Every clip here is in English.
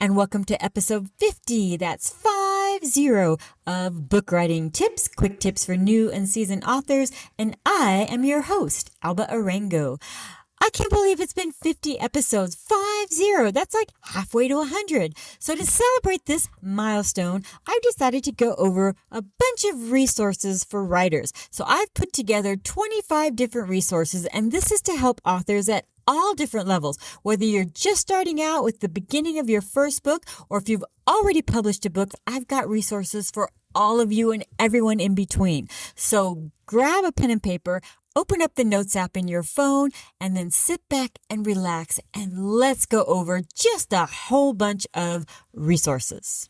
and welcome to episode 50. That's 50 of Book Writing Tips, quick tips for new and seasoned authors. And I am your host, Alba Arango. I can't believe it's been 50 episodes. 50. That's like halfway to 100. So to celebrate this milestone, I've decided to go over a bunch of resources for writers. So I've put together 25 different resources, and this is to help authors at all different levels, whether you're just starting out with the beginning of your first book, or if you've already published a book. I've got resources for all of you and everyone in between. So grab a pen and paper, open up the Notes app in your phone, and then sit back and relax, and let's go over just a whole bunch of resources.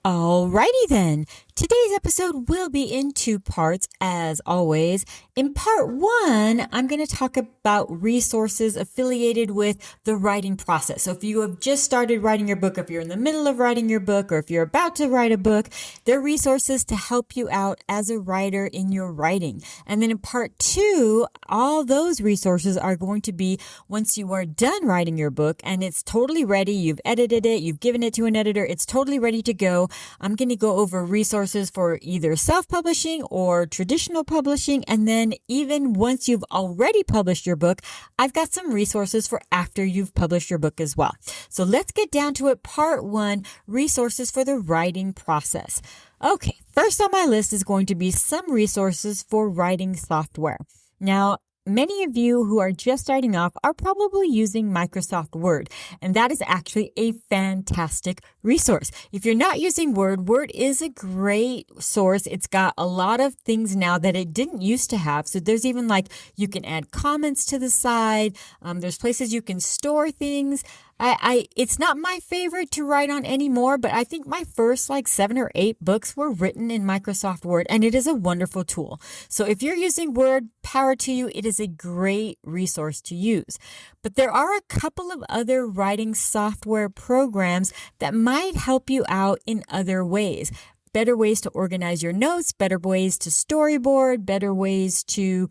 Alrighty then. Today's episode will be in two parts, as always. In part one, I'm going to talk about resources affiliated with the writing process. So if you have just started writing your book, if you're in the middle of writing your book, or if you're about to write a book, there are resources to help you out as a writer in your writing. And then in part two, all those resources are going to be once you are done writing your book and it's totally ready, you've edited it, you've given it to an editor, it's totally ready to go. I'm going to go over resources for either self-publishing or traditional publishing. And then even once you've already published your book, I've got some resources for after you've published your book as well. So let's get down to it. Part one, resources for the writing process. Okay, first on my list is going to be some resources for writing software. Now, many of you who are just starting off are probably using Microsoft Word, and that is actually a fantastic resource. If you're not using Word, Word is a great source. It's got a lot of things now that it didn't used to have. So there's even like you can add comments to the side. There's places you can store things. It's not my favorite to write on anymore, but I think my first 7 or 8 books were written in Microsoft Word, and it is a wonderful tool. So if you're using Word, power to you. It is a great resource to use. But there are a couple of other writing software programs that might help you out in other ways. Better ways to organize your notes, better ways to storyboard, better ways to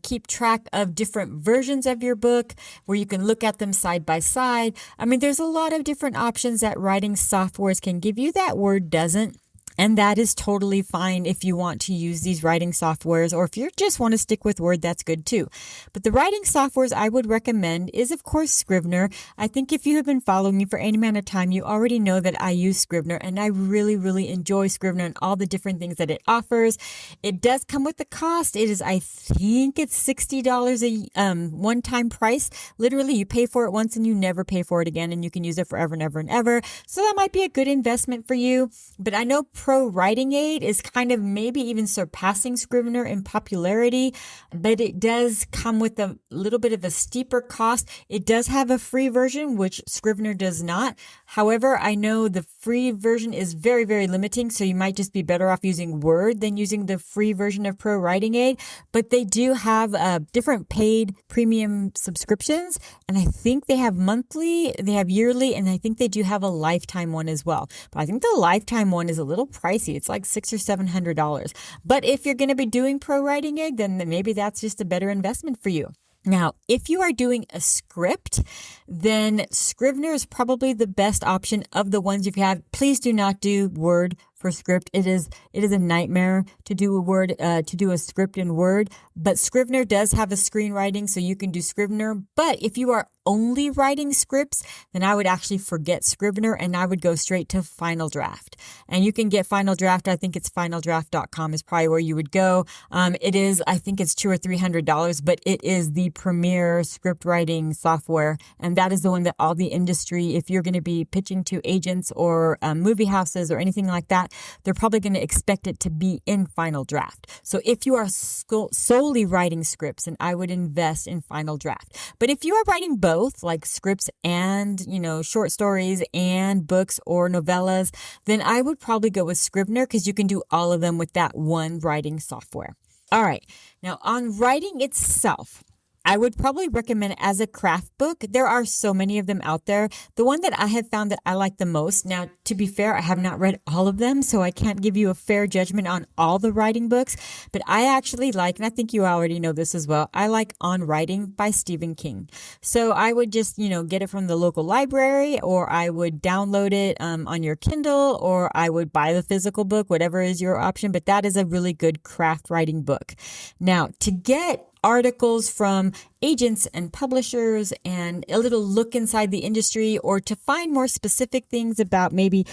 keep track of different versions of your book where you can look at them side by side. I mean, there's a lot of different options that writing softwares can give you that Word doesn't. And that is totally fine if you want to use these writing softwares, or if you just want to stick with Word, that's good too. But the writing softwares I would recommend is, of course, Scrivener. I think if you have been following me for any amount of time, you already know that I use Scrivener, and I really, really enjoy Scrivener and all the different things that it offers. It does come with the cost. It is, I think it's $60 a one-time price. Literally, you pay for it once and you never pay for it again, and you can use it forever and ever and ever. So that might be a good investment for you. But I know Pro Writing Aid is kind of maybe even surpassing Scrivener in popularity, but it does come with a little bit of a steeper cost. It does have a free version, which Scrivener does not. However, I know the free version is very, very limiting, so you might just be better off using Word than using the free version of Pro Writing Aid. But they do have different paid premium subscriptions, and I think they have monthly, they have yearly, and I think they do have a lifetime one as well. But I think the lifetime one is a little pricey. It's like $600 or $700. But if you're going to be doing Pro Writing Aid, then maybe that's just a better investment for you. Now, if you are doing a script, then Scrivener is probably the best option of the ones you've had. Please do not do Word for script. It is a nightmare to do a script in Word, but Scrivener does have a screenwriting, so you can do Scrivener. But if you are only writing scripts, then I would actually forget Scrivener and I would go straight to Final Draft. And you can get Final Draft. I think it's finaldraft.com is probably where you would go. It is, I think it's $200 or $300, but it is the premier script writing software. And that is the one that all the industry, if you're going to be pitching to agents or movie houses or anything like that, they're probably going to expect it to be in Final Draft. So if you are solely writing scripts, then I would invest in Final Draft. But if you are writing both, like scripts and, short stories and books or novellas, then I would probably go with Scrivener because you can do all of them with that one writing software. All right. Now on writing itself, I would probably recommend it as a craft book. There are so many of them out there. The one that I have found that I like the most, now to be fair, I have not read all of them, so I can't give you a fair judgment on all the writing books, but I actually like, and I think you already know this as well, I like On Writing by Stephen King. So I would just, get it from the local library, or I would download it on your Kindle, or I would buy the physical book, whatever is your option, but that is a really good craft writing book. Now, to get articles from agents and publishers and a little look inside the industry, or to find more specific things about maybe,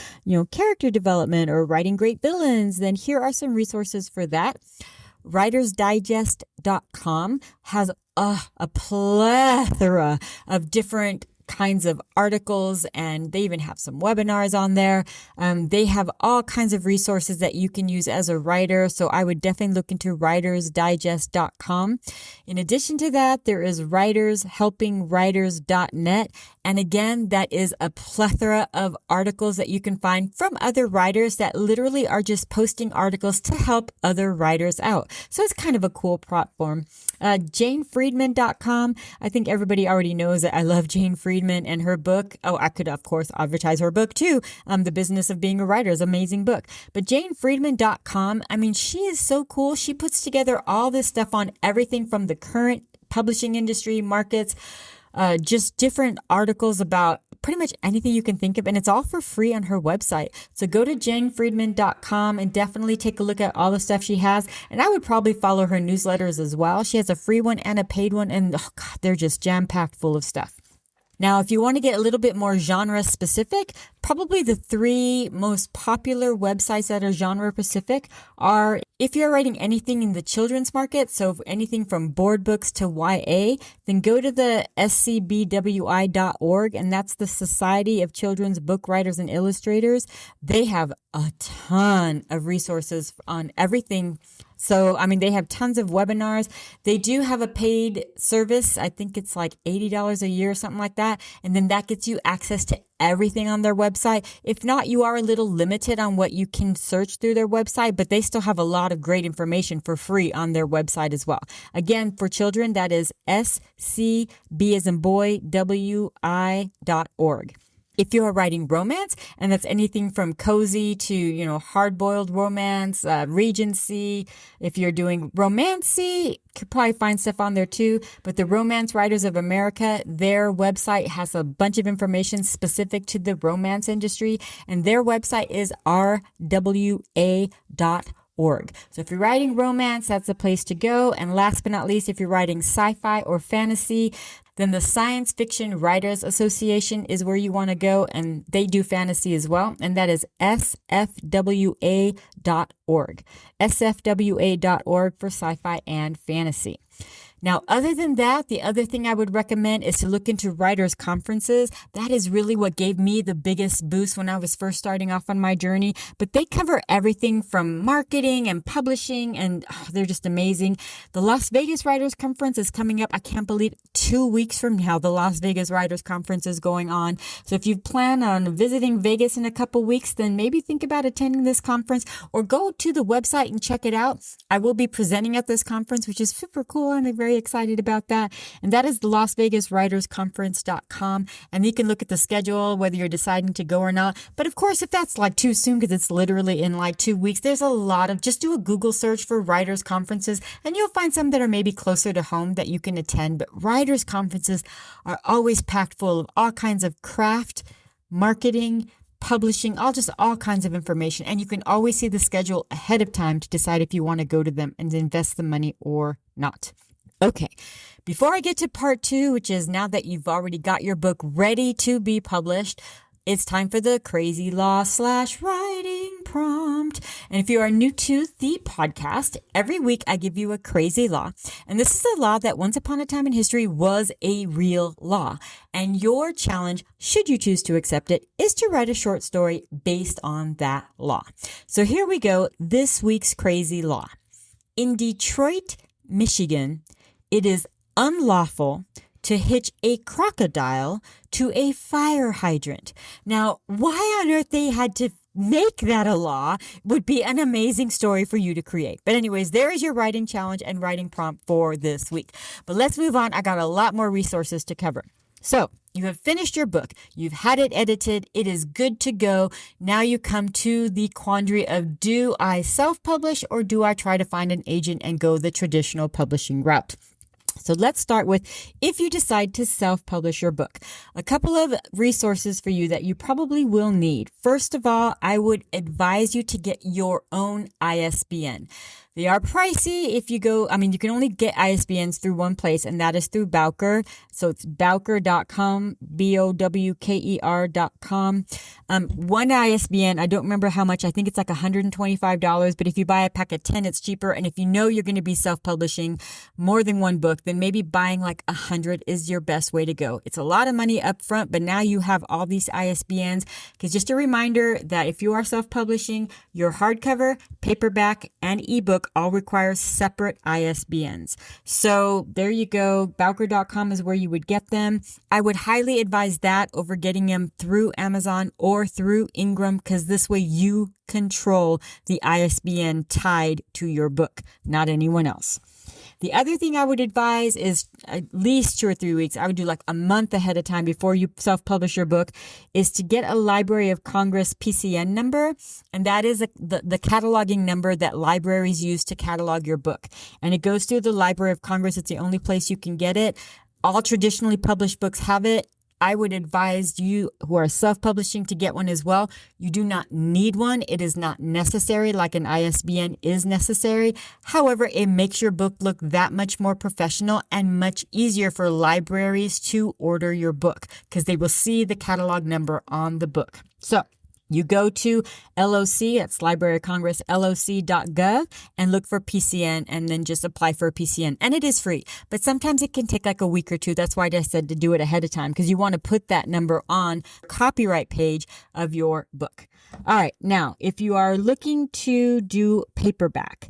character development or writing great villains, then here are some resources for that. WritersDigest.com has a plethora of different kinds of articles, and they even have some webinars on there. They have all kinds of resources that you can use as a writer, so I would definitely look into writersdigest.com. In addition to that, there is writershelpingwriters.net, and again, that is a plethora of articles that you can find from other writers that literally are just posting articles to help other writers out. So it's kind of a cool platform. JaneFriedman.com. I think everybody already knows that I love Jane Friedman and her book. Oh, I could, of course, advertise her book too. The Business of Being a Writer is an amazing book. But JaneFriedman.com, she is so cool. She puts together all this stuff on everything from the current publishing industry, markets, just different articles about pretty much anything you can think of, and it's all for free on her website. So go to janefriedman.com and definitely take a look at all the stuff she has. And I would probably follow her newsletters as well. She has a free one and a paid one, and they're just jam-packed full of stuff. Now, if you want to get a little bit more genre specific, probably the three most popular websites that are genre specific are, if you're writing anything in the children's market, so anything from board books to YA, then go to the scbwi.org, and that's the Society of Children's Book Writers and Illustrators. They have a ton of resources on everything. So, they have tons of webinars. They do have a paid service. I think it's like $80 a year or something like that. And then that gets you access to everything on their website. If not, you are a little limited on what you can search through their website, but they still have a lot of great information for free on their website as well. Again, for children, that is scb as in boy, wi.org. If you are writing romance, and that's anything from cozy to, hard-boiled romance, Regency. If you're doing romancy, you could probably find stuff on there too. But the Romance Writers of America, their website has a bunch of information specific to the romance industry, and their website is rwa.org. So if you're writing romance, that's the place to go. And last but not least, if you're writing sci-fi or fantasy, then the Science Fiction Writers Association is where you want to go, and they do fantasy as well, and that is sfwa.org. sfwa.org for sci-fi and fantasy. Now, other than that, the other thing I would recommend is to look into writers' conferences. That is really what gave me the biggest boost when I was first starting off on my journey. But they cover everything from marketing and publishing, and they're just amazing. The Las Vegas Writers Conference is coming up. I can't believe 2 weeks from now, the Las Vegas Writers Conference is going on. So if you plan on visiting Vegas in a couple weeks, then maybe think about attending this conference, or go to the website and check it out. I will be presenting at this conference, which is super cool. I'm very excited about that. And that is the LasVegasWritersConference.com. And you can look at the schedule, whether you're deciding to go or not. But of course, if that's like too soon, because it's literally in like 2 weeks, there's a lot of, just do a Google search for writers conferences, and you'll find some that are maybe closer to home that you can attend. But writers conferences are always packed full of all kinds of craft, marketing, publishing, all kinds of information. And you can always see the schedule ahead of time to decide if you want to go to them and invest the money or not. Okay, before I get to part 2, which is now that you've already got your book ready to be published, it's time for the crazy law / writing prompt. And if you are new to the podcast, every week I give you a crazy law. And this is a law that once upon a time in history was a real law. And your challenge, should you choose to accept it, is to write a short story based on that law. So here we go. This week's crazy law. In Detroit, Michigan, it is unlawful to hitch a crocodile to a fire hydrant. Now, why on earth they had to make that a law would be an amazing story for you to create. But anyways, there is your writing challenge and writing prompt for this week. But let's move on. I got a lot more resources to cover. So you have finished your book. You've had it edited. It is good to go. Now you come to the quandary of, do I self-publish or do I try to find an agent and go the traditional publishing route? So let's start with, if you decide to self-publish your book, a couple of resources for you that you probably will need. First of all, I would advise you to get your own ISBN. They are pricey if you go, you can only get ISBNs through one place, and that is through Bowker. So it's bowker.com, BOWKER.com. One ISBN, I don't remember how much, I think it's like $125, but if you buy a pack of 10, it's cheaper. And if you know you're going to be self-publishing more than one book, then maybe buying like 100 is your best way to go. It's a lot of money up front, but now you have all these ISBNs. Because just a reminder that if you are self-publishing, your hardcover, paperback, and ebook all require separate ISBNs. So there you go. Bowker.com is where you would get them. I would highly advise that over getting them through Amazon or through Ingram, because this way you control the ISBN tied to your book, not anyone else. The other thing I would advise is at least 2 or 3 weeks. I would do like a month ahead of time before you self-publish your book, is to get a Library of Congress PCN number. And that is the cataloging number that libraries use to catalog your book. And it goes through the Library of Congress. It's the only place you can get it. All traditionally published books have it. I would advise you who are self-publishing to get one as well. You do not need one. It is not necessary like an ISBN is necessary. However, it makes your book look that much more professional and much easier for libraries to order your book because they will see the catalog number on the book. So you go to LOC, that's Library of Congress, loc.gov, and look for PCN and then just apply for a PCN. And it is free, but sometimes it can take like a week or two. That's why I said to do it ahead of time, because you want to put that number on the copyright page of your book. All right. Now, if you are looking to do paperback,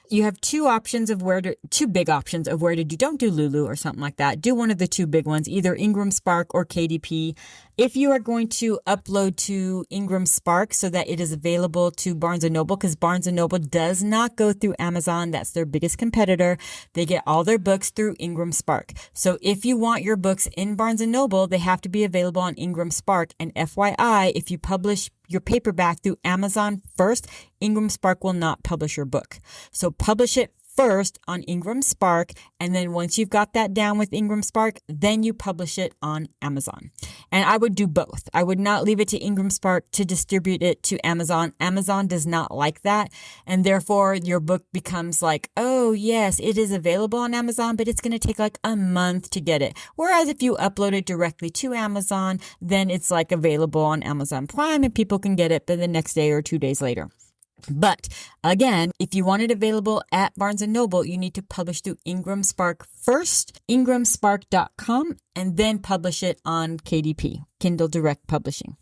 you have two big options of where to do. Don't do Lulu or something like that. Do one of the two big ones, either Ingram Spark or KDP. If you are going to upload to Ingram Spark so that it is available to Barnes & Noble, because Barnes & Noble does not go through Amazon. That's their biggest competitor. They get all their books through Ingram Spark. So if you want your books in Barnes & Noble, they have to be available on Ingram Spark. And FYI, if you publish your paperback through Amazon first, Ingram Spark will not publish your book. So publish it first on Ingram Spark, and then once you've got that down with Ingram Spark, then you publish it on Amazon. And I would do both. I would not leave it to Ingram Spark to distribute it to Amazon. Amazon does not like that, and therefore your book becomes like, oh yes, it is available on Amazon, but it's going to take like a month to get it. Whereas if you upload it directly to Amazon, then it's like available on Amazon Prime and people can get it the next day or 2 days later. But again, if you want it available at Barnes & Noble, you need to publish through Ingram Spark first, ingramspark.com, and then publish it on KDP, Kindle Direct Publishing.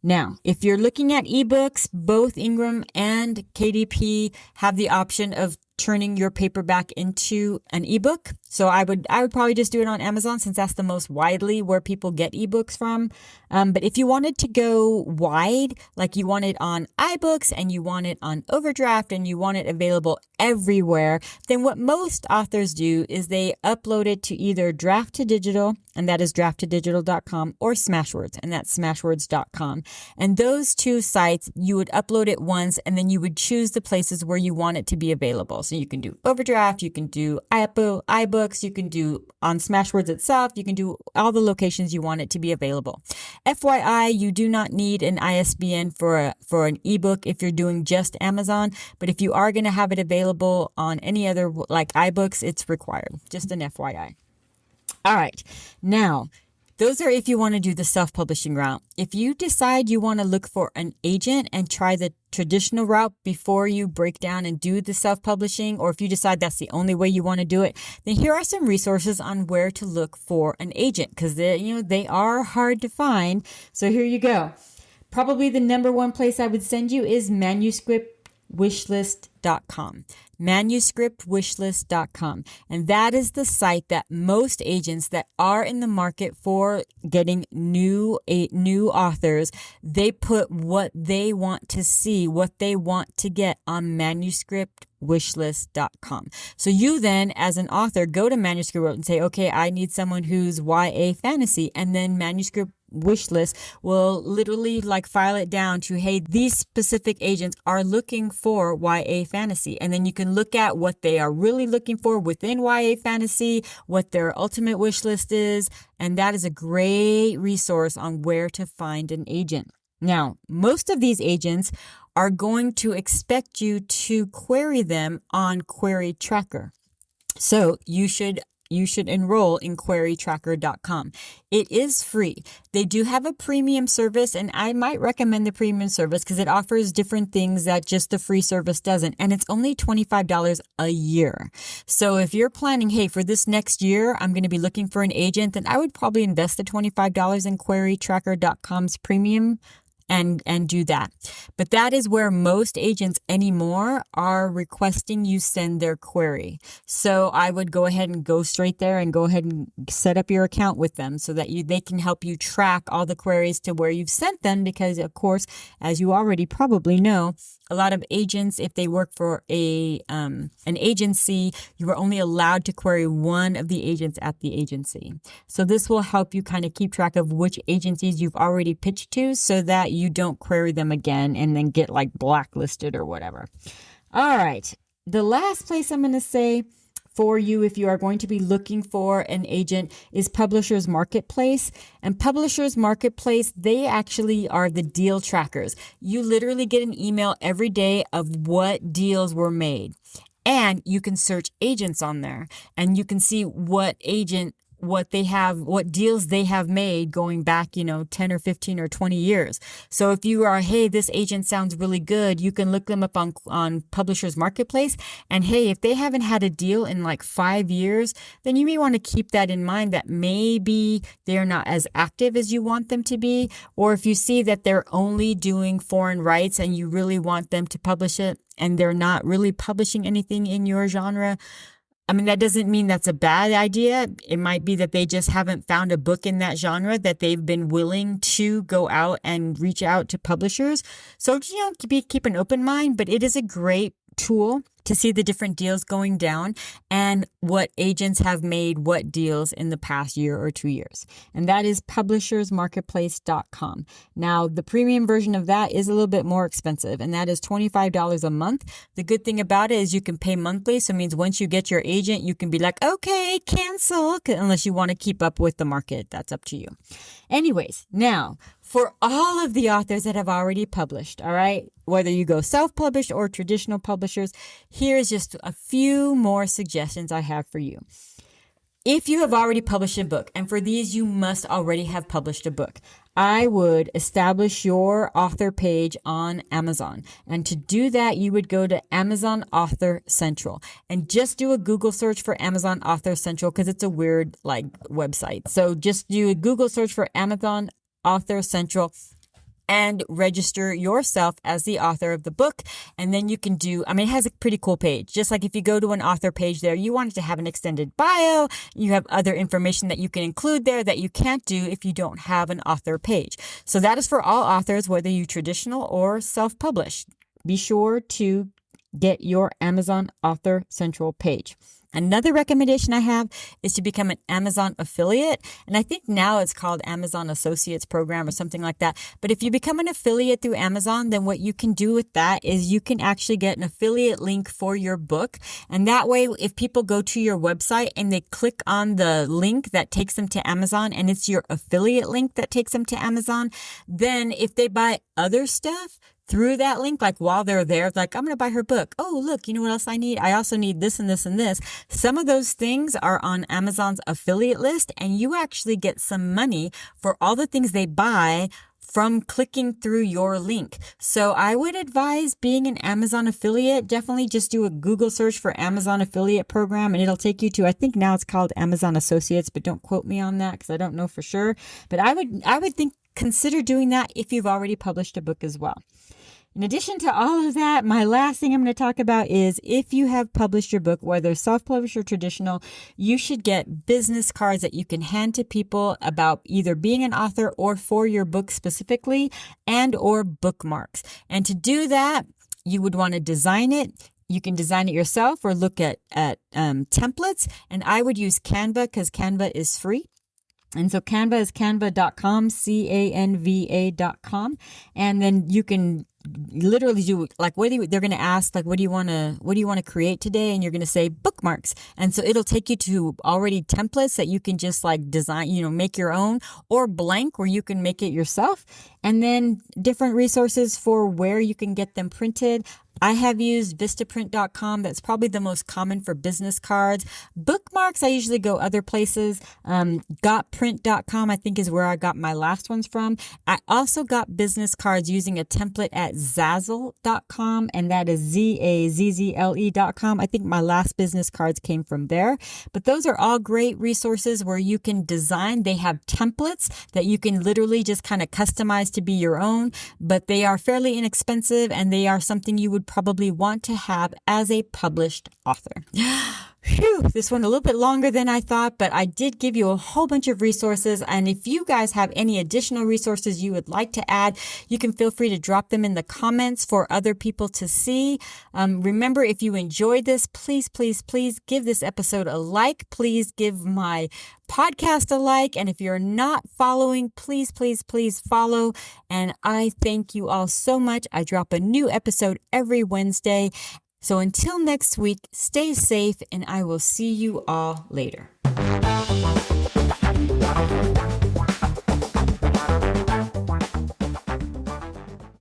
Now, if you're looking at ebooks, both Ingram and KDP have the option of turning your paperback into an ebook. So I would probably just do it on Amazon, since that's the most widely where people get ebooks from. But if you wanted to go wide, like you want it on iBooks and you want it on Overdraft and you want it available everywhere, then what most authors do is they upload it to either Draft to Digital, and that is drafttodigital.com, or Smashwords, and that's smashwords.com. And those two sites, you would upload it once and then you would choose the places where you want it to be available. So you can do Overdraft, you can do iBooks, you can do on Smashwords itself, you can do all the locations you want it to be available. FYI, you do not need an ISBN for an ebook if you're doing just Amazon, but if you are going to have it available on any other like iBooks, it's required. Just an FYI. All right. Now, those are if you want to do the self-publishing route. If you decide you want to look for an agent and try the traditional route before you break down and do the self-publishing, or if you decide that's the only way you want to do it, then here are some resources on where to look for an agent, because they are hard to find. So here you go. Probably the number one place I would send you is manuscriptwishlist.com. Manuscriptwishlist.com. And that is the site that most agents that are in the market for getting new authors, they put what they want to see, what they want to get on manuscriptwishlist.com. So you then, as an author, go to Manuscript and say, okay, I need someone who's YA fantasy, and then Manuscript wish list will literally like file it down to, hey, these specific agents are looking for YA fantasy. And then you can look at what they are really looking for within YA fantasy, what their ultimate wish list is. And that is a great resource on where to find an agent. Now, most of these agents are going to expect you to query them on Query Tracker. So you should enroll in querytracker.com. It is free. They do have a premium service, and I might recommend the premium service because it offers different things that just the free service doesn't. And it's only $25 a year. So if you're planning, hey, for this next year, I'm going to be looking for an agent, then I would probably invest the $25 in querytracker.com's premium and do that. But that is where most agents anymore are requesting you send their query. So I would go ahead and go straight there and go ahead and set up your account with them so that they can help you track all the queries to where you've sent them. Because of course, as you already probably know, a lot of agents, if they work for an agency, you are only allowed to query one of the agents at the agency. So this will help you kind of keep track of which agencies you've already pitched to so that you don't query them again and then get like blacklisted or whatever. All right. The last place I'm going to say for you, if you are going to be looking for an agent, is Publishers Marketplace. And Publishers Marketplace, they actually are the deal trackers. You literally get an email every day of what deals were made. And you can search agents on there and you can see what deals they have made going back, 10 or 15 or 20 years. So if you are, hey, this agent sounds really good, you can look them up on Publishers Marketplace. And hey, if they haven't had a deal in like 5 years, then you may want to keep that in mind that maybe they're not as active as you want them to be. Or if you see that they're only doing foreign rights and you really want them to publish it and they're not really publishing anything in your genre, that doesn't mean that's a bad idea. It might be that they just haven't found a book in that genre that they've been willing to go out and reach out to publishers. So, keep an open mind, but it is a great tool to see the different deals going down and what agents have made what deals in the past year or 2 years. And that is publishersmarketplace.com. Now, the premium version of that is a little bit more expensive, and that is $25 a month. The good thing about it is you can pay monthly. So it means once you get your agent, you can be like, okay, cancel, unless you want to keep up with the market. That's up to you. Anyways, now, for all of the authors that have already published, all right, whether you go self-published or traditional publishers, here's just a few more suggestions I have for you. If you have already published a book, and for these you must already have published a book, I would establish your author page on Amazon. And to do that, you would go to Amazon Author Central and just do a Google search for Amazon Author Central because it's a weird website. So just do a Google search for Amazon Author Central and register yourself as the author of the book. And then you can it has a pretty cool page. Just like if you go to an author page there, you want it to have an extended bio. You have other information that you can include there that you can't do if you don't have an author page. So that is for all authors, whether you traditional or self-publish. Be sure to get your Amazon Author Central page. Another recommendation I have is to become an Amazon affiliate. And I think now it's called Amazon Associates Program or something like that. But if you become an affiliate through Amazon, then what you can do with that is you can actually get an affiliate link for your book. And that way, if people go to your website and they click on the link that takes them to Amazon and it's your affiliate link that takes them to Amazon, then if they buy other stuff through that link, while they're there, I'm going to buy her book. Oh, look, you know what else I need? I also need this and this and this. Some of those things are on Amazon's affiliate list, and you actually get some money for all the things they buy from clicking through your link. So I would advise being an Amazon affiliate. Definitely just do a Google search for Amazon affiliate program and it'll take you to, I think now it's called Amazon Associates, but don't quote me on that because I don't know for sure. But I would think consider doing that if you've already published a book as well. In addition to all of that, my last thing I'm going to talk about is if you have published your book, whether self-published or traditional, you should get business cards that you can hand to people about either being an author or for your book specifically, and or bookmarks. And to do that, you would want to design it. You can design it yourself or look at templates. And I would use Canva because Canva is free. And so Canva is canva.com, canva.com. And then you can literally do like they're going to ask like what do you want to create today, and you're going to say bookmarks, and so it'll take you to already templates that you can just like design, make your own, or blank where you can make it yourself, and then different resources for where you can get them printed. I have used vistaprint.com. That's probably the most common for business cards. Bookmarks, I usually go other places. Gotprint.com, I think, is where I got my last ones from. I also got business cards using a template at Zazzle.com, and that is Zazzle.com. I think my last business cards came from there. But those are all great resources where you can design. They have templates that you can literally just kind of customize to be your own, but they are fairly inexpensive, and they are something you would probably want to have as a published author. Phew, this one a little bit longer than I thought, but I did give you a whole bunch of resources. And if you guys have any additional resources you would like to add, you can feel free to drop them in the comments for other people to see. Remember, if you enjoyed this, please, please, please give this episode a like. Please give my podcast a like. And if you're not following, please, please, please follow. And I thank you all so much. I drop a new episode every Wednesday. So until next week, stay safe, and I will see you all later.